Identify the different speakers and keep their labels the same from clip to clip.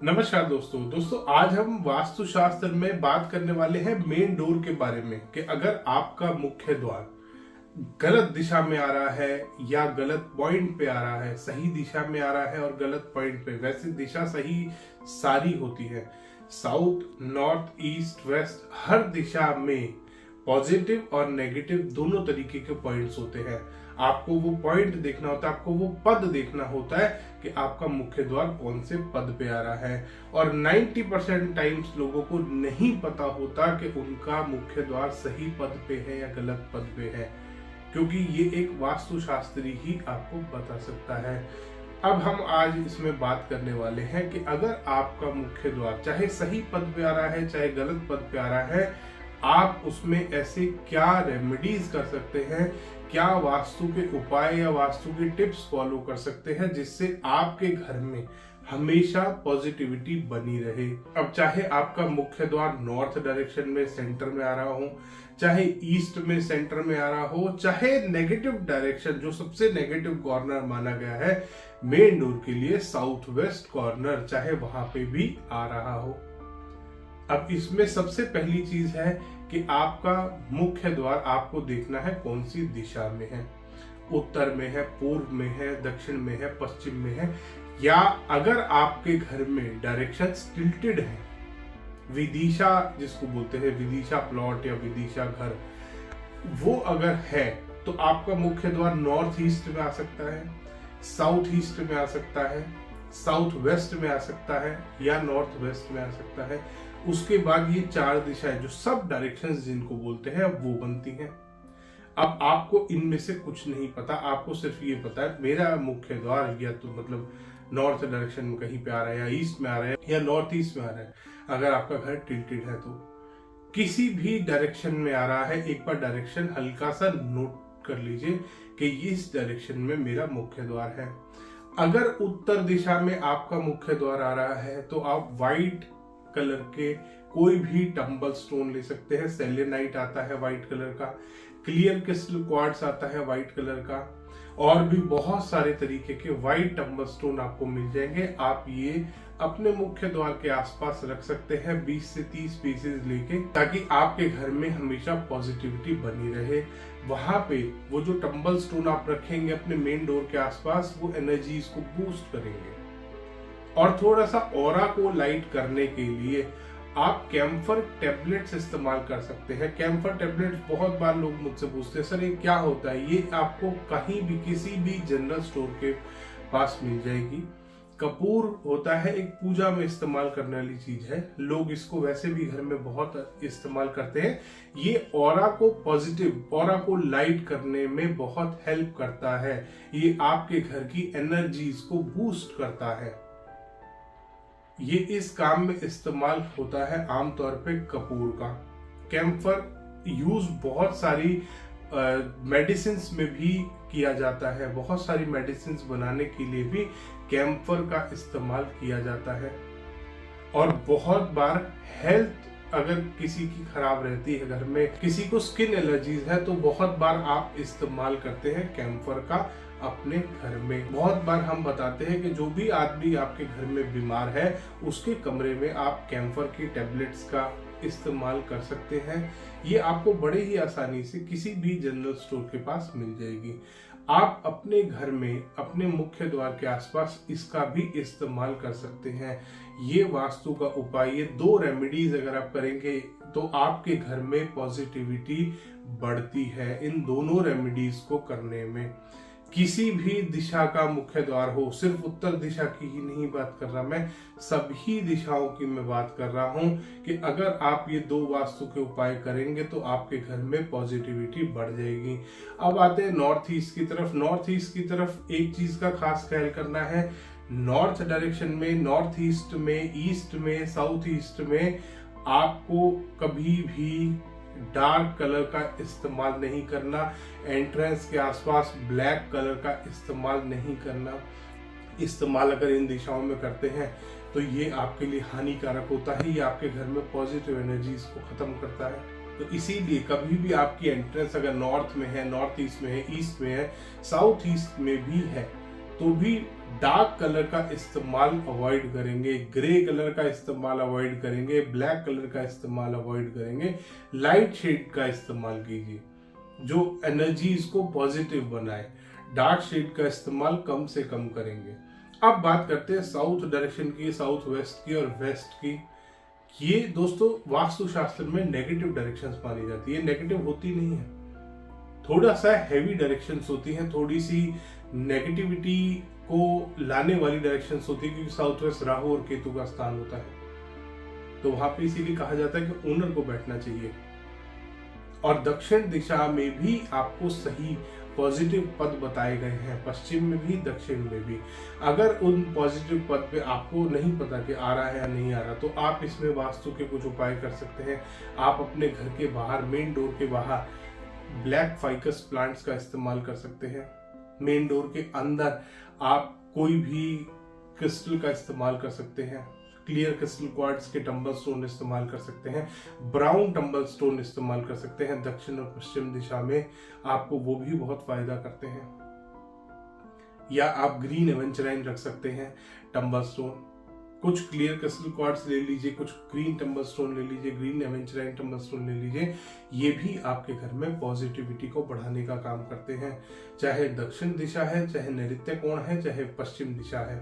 Speaker 1: नमस्कार दोस्तों आज हम वास्तुशास्त्र में बात करने वाले हैं मेन डोर के बारे में कि अगर आपका मुख्य द्वार गलत दिशा में आ रहा है या गलत पॉइंट पे आ रहा है, सही दिशा में आ रहा है और गलत पॉइंट पे। वैसे दिशा सही सारी होती है, साउथ, नॉर्थ, ईस्ट, वेस्ट, हर दिशा में पॉजिटिव और नेगेटिव दोनों तरीके के पॉइंट्स होते हैं। आपको वो पॉइंट देखना होता है, आपको वो पद देखना होता है कि आपका मुख्य द्वार कौन से पद पे आ रहा है। और 90% टाइम्स लोगों को नहीं पता होता कि उनका मुख्य द्वार सही पद पे है या गलत पद पे है, क्योंकि ये एक वास्तुशास्त्री ही आपको बता सकता है। अब हम आज इसमें बात करने वाले हैं कि अगर आपका मुख्य द्वार चाहे सही पद पे आ रहा है चाहे गलत पद पे आ रहा है, आप उसमें ऐसे क्या रेमेडीज कर सकते हैं, क्या वास्तु के उपाय या वास्तु के टिप्स फॉलो कर सकते हैं जिससे आपके घर में हमेशा पॉजिटिविटी बनी रहे। अब चाहे आपका मुख्य द्वार नॉर्थ डायरेक्शन में सेंटर में आ रहा हो, चाहे ईस्ट में सेंटर में आ रहा हो, चाहे नेगेटिव डायरेक्शन जो सबसे नेगेटिव कॉर्नर माना गया है मेन डोर के लिए साउथ वेस्ट कॉर्नर, चाहे वहां पे भी आ रहा हो। अब इसमें सबसे पहली चीज है कि आपका मुख्य द्वार आपको देखना है कौन सी दिशा में है, उत्तर में है, पूर्व में है, दक्षिण में है, पश्चिम में है, या अगर आपके घर में डायरेक्शन टिल्टेड है, विदिशा जिसको बोलते हैं, विदिशा प्लॉट या विदिशा घर, वो अगर है तो आपका मुख्य द्वार नॉर्थ ईस्ट में आ सकता है, साउथ ईस्ट में आ सकता है, साउथ वेस्ट में आ सकता है या नॉर्थ वेस्ट में आ सकता है। उसके बाद ये चार दिशाएं जो सब डायरेक्शंस जिनको बोलते हैं अब वो बनती हैं। अब आपको इनमें से कुछ नहीं पता, आपको सिर्फ ये पता है मेरा मुख्य द्वार या तो मतलब नॉर्थ डायरेक्शन में कहीं पे आ रहा है या ईस्ट में आ रहा है या नॉर्थ ईस्ट में आ रहा है। अगर आपका घर टिल्टेड है तो किसी भी डायरेक्शन में आ रहा है, एक बार डायरेक्शन हल्का सा नोट कर लीजिए कि इस डायरेक्शन में मेरा मुख्य द्वार है। अगर उत्तर दिशा में आपका मुख्य द्वार आ रहा है तो आप व्हाइट कलर के कोई भी टंबल स्टोन ले सकते हैं। सेलेनाइट आता है व्हाइट कलर का, क्लियर क्रिस्टल क्वार्ट्ज आता है व्हाइट कलर का, और भी बहुत सारे तरीके के व्हाइट टंबल स्टोन आपको मिल जाएंगे। आप ये अपने मुख्य द्वार के आसपास रख सकते हैं 20 से 30 पीसेज लेके, ताकि आपके घर में हमेशा पॉजिटिविटी बनी रहे। वहां पे वो जो टंबल स्टोन आप रखेंगे अपने मेन डोर के आसपास, वो एनर्जीज को बूस्ट करेंगे। और थोड़ा सा ऑरा को लाइट करने के लिए आप कैम्फर टेबलेट्स इस्तेमाल कर सकते हैं। कैम्फर टेबलेट्स बहुत बार लोग मुझसे पूछते हैं, सर ये क्या होता है? ये आपको कहीं भी किसी भी जनरल स्टोर के पास मिल जाएगी। कपूर होता है, एक पूजा में इस्तेमाल करने वाली चीज है, लोग इसको वैसे भी घर में बहुत इस्तेमाल करते हैं। ये ऑरा को पॉजिटिव, ऑरा को लाइट करने में बहुत हेल्प करता है। ये आपके घर की एनर्जीज को बूस्ट करता है। ये इस काम में इस्तेमाल होता है आमतौर पे कपूर का। कैम्फर यूज बहुत सारी मेडिसिन में भी किया जाता है, बहुत सारी मेडिसिन बनाने के लिए भी कैम्फर का इस्तेमाल किया जाता है। और बहुत बार हेल्थ अगर किसी की खराब रहती है, घर में किसी को स्किन एलर्जीज है, तो बहुत बार आप इस्तेमाल करते हैं कैम्फर का अपने घर में। बहुत बार हम बताते हैं कि जो भी आदमी आपके घर में बीमार है उसके कमरे में आप कैम्फर की टेबलेट्स का इस्तेमाल कर सकते हैं। ये आपको बड़े ही आसानी से किसी भी जनरल स्टोर के पास मिल जाएगी। आप अपने घर में अपने मुख्य द्वार के आसपास इसका भी इस्तेमाल कर सकते हैं। ये वास्तु का उपाय, ये 2 रेमेडीज अगर आप करेंगे तो आपके घर में पॉजिटिविटी बढ़ती है। इन दोनों रेमेडीज को करने में किसी भी दिशा का मुख्य द्वार हो, सिर्फ उत्तर दिशा की ही नहीं बात कर रहा मैं, सभी दिशाओं की मैं बात कर रहा हूं कि अगर आप ये 2 वास्तु के उपाय करेंगे तो आपके घर में पॉजिटिविटी बढ़ जाएगी। अब आते हैं नॉर्थ ईस्ट की तरफ। नॉर्थ ईस्ट की तरफ एक चीज का खास ख्याल करना है, नॉर्थ डायरेक्शन में, नॉर्थ ईस्ट में, ईस्ट में, साउथ ईस्ट में आपको कभी भी डार्क कलर का इस्तेमाल नहीं करना। एंट्रेंस के आसपास ब्लैक कलर का इस्तेमाल नहीं करना। इस्तेमाल अगर इन दिशाओं में करते हैं तो ये आपके लिए हानिकारक होता है, ये आपके घर में पॉजिटिव एनर्जीज को खत्म करता है। तो इसीलिए कभी भी आपकी एंट्रेंस अगर नॉर्थ में है, नॉर्थ ईस्ट में है, ईस्ट में है, साउथ ईस्ट में भी है, तो भी डार्क कलर का इस्तेमाल अवॉइड करेंगे, ग्रे कलर का इस्तेमाल अवॉइड करेंगे, ब्लैक कलर का इस्तेमाल अवॉइड करेंगे। लाइट शेड का इस्तेमाल कीजिए जो एनर्जीज को पॉजिटिव बनाए। डार्क शेड का इस्तेमाल कम से कम करेंगे। अब बात करते हैं साउथ डायरेक्शन की, साउथ वेस्ट की और वेस्ट की। ये दोस्तों वास्तुशास्त्र में नेगेटिव डायरेक्शंस मानी जाती है। नेगेटिव होती नहीं है, थोड़ा सा हैवी डायरेक्शंस होती हैं, थोड़ी सी नेगेटिविटी को लाने वाली डायरेक्शंस होती है, क्योंकि साउथ वेस्ट राहु और केतु का स्थान होता है। तो वहां पे इसीलिए कहा जाता है कि ओनर को बैठना चाहिए। और दक्षिण दिशा में भी आपको सही पॉजिटिव पद बताए गए हैं, पश्चिम में भी दक्षिण में भी। अगर उन पॉजिटिव पद पे आपको नहीं पता कि आ रहा है या नहीं आ रहा, तो आप इसमें वास्तु के कुछ उपाय कर सकते हैं। आप अपने घर के बाहर, मेन डोर के बाहर ब्लैक फाइकस प्लांट्स का इस्तेमाल कर सकते हैं। मेन डोर के अंदर आप कोई भी क्रिस्टल का इस्तेमाल कर सकते हैं। क्लियर क्रिस्टल क्वार्ट्ज के टंबल स्टोन इस्तेमाल कर सकते हैं, ब्राउन टंबल स्टोन इस्तेमाल कर सकते हैं। दक्षिण और पश्चिम दिशा में आपको वो भी बहुत फायदा करते हैं। या आप ग्रीन एवेंचराइन रख सकते हैं टंबल स्टोन। कुछ क्लियर क्रिस्टल क्वार्ट्ज ले लीजिए, कुछ ग्रीन टंबल स्टोन ले लीजिए, ग्रीन एवेंचराइन टंबल स्टोन ले लीजिए। ये भी आपके घर में पॉजिटिविटी को बढ़ाने का काम करते हैं। चाहे दक्षिण दिशा है, चाहे नैऋत्य कोण है, चाहे पश्चिम दिशा है,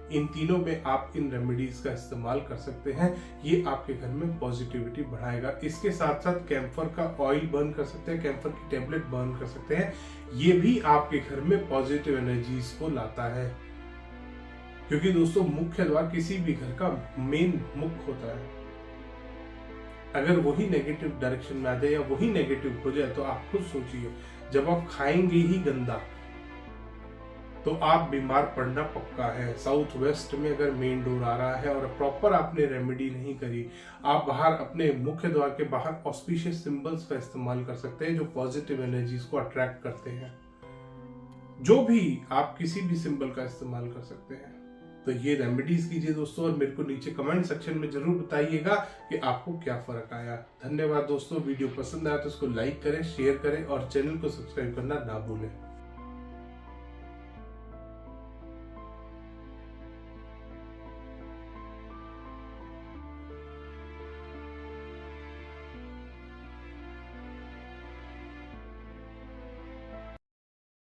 Speaker 1: इन तीनों में आप इन रेमेडीज का इस्तेमाल कर सकते हैं। ये आपके घर में पॉजिटिविटी बढ़ाएगा। इसके साथ साथ कैम्फर का ऑयल बर्न कर सकते हैं, कैम्फर की टेबलेट बर्न कर सकते हैं। ये भी आपके घर में पॉजिटिव एनर्जीज को लाता है, क्योंकि दोस्तों मुख्य द्वार किसी भी घर का मेन मुख होता है। अगर वही नेगेटिव डायरेक्शन में आ जाए या वही नेगेटिव हो जाए, तो आप खुद सोचिए, जब आप खाएंगे ही गंदा तो आप बीमार पड़ना पक्का है। साउथ वेस्ट में अगर मेन डोर आ रहा है और प्रॉपर आपने रेमेडी नहीं करी, आप बाहर अपने मुख्य द्वार के बाहर ऑस्पिशियस सिंबल्स का इस्तेमाल कर सकते हैं जो पॉजिटिव एनर्जीज को अट्रैक्ट करते हैं। जो भी आप किसी भी सिंबल का इस्तेमाल कर सकते हैं। तो ये रेमेडीज कीजिए दोस्तों, और मेरे को नीचे कमेंट सेक्शन में जरूर बताइएगा कि आपको क्या फर्क आया। धन्यवाद दोस्तों। वीडियो पसंद आया तो इसको लाइक करें, शेयर करें और चैनल को सब्सक्राइब करना ना भूलें।